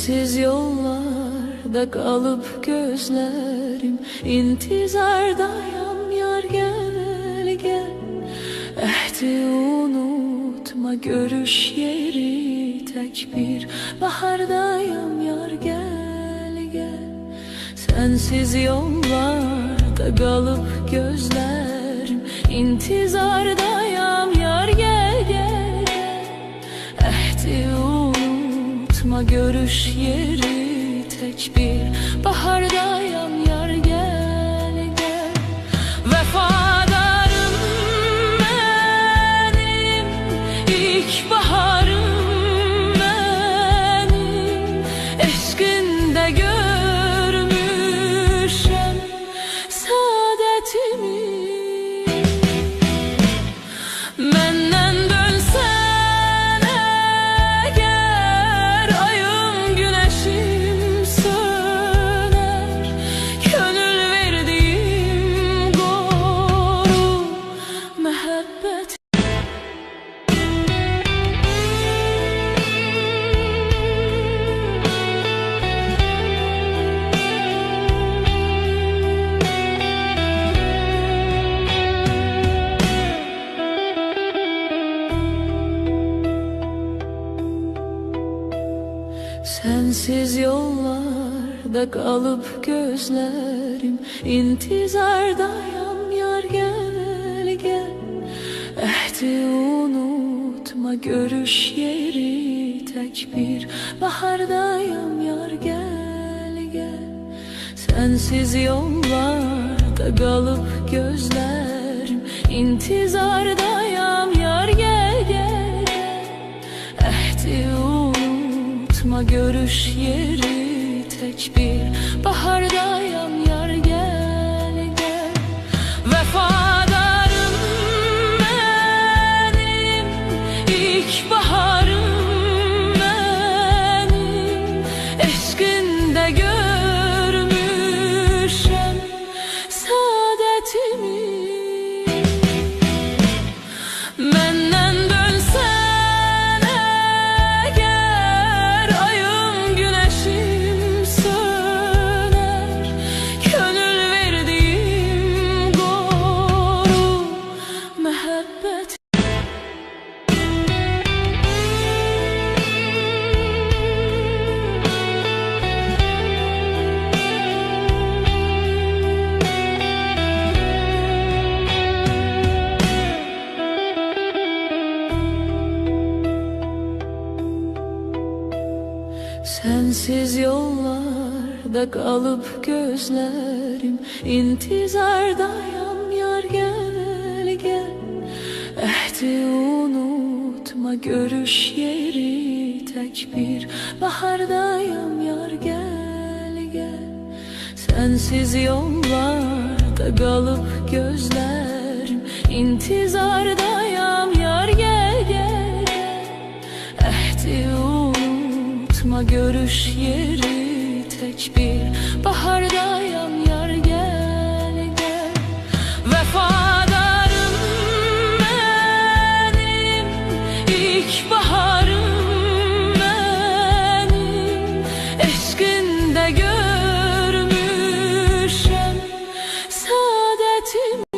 Sensiz yollarda kalıp gözlerim intizardayım yar gel gel. Ehdi unutma görüş yeri tek bir bahardayım yar gel gel. Sensiz yollarda kalıp gözlerim intizardayım yar gel gel. Ehdi unutma görüş yeri tek bir bahardayım yar gel gel. Vefadarım benim, ilk baharım benim. Eşkinde görmüşem saadetimi. Menden dönsen eğer ayım güneşim söner. Gönül verdiğim koru mehabbet. Sensiz yollarda kalıp gözlerim intizardayım yar gel gel. Ehdi unutma görüş yeri tek bir bahardayım yar gel gel. Sensiz yollarda kalıp gözlerim intizardayım yar gel gel. Ehdi unutma görüş yeri tek bir bahardayım yar gel gel. Vefadarım benim, ilk baharım benim. Eşkinde görmüşem saadetimi. Menden dönsen eğer ayım güneşim söner. Gönül verdiğim koru mehabbet. Sensiz yollarda kalıp gözlerim intizardayım yar gel gel. Ehdi unutma görüş yeri tek bir bahardayım yar gel gel. Sensiz yollarda kalıp gözlerim intizardayım yar gel gel. Ehdi unutma görüş yeri tek bir bahardayım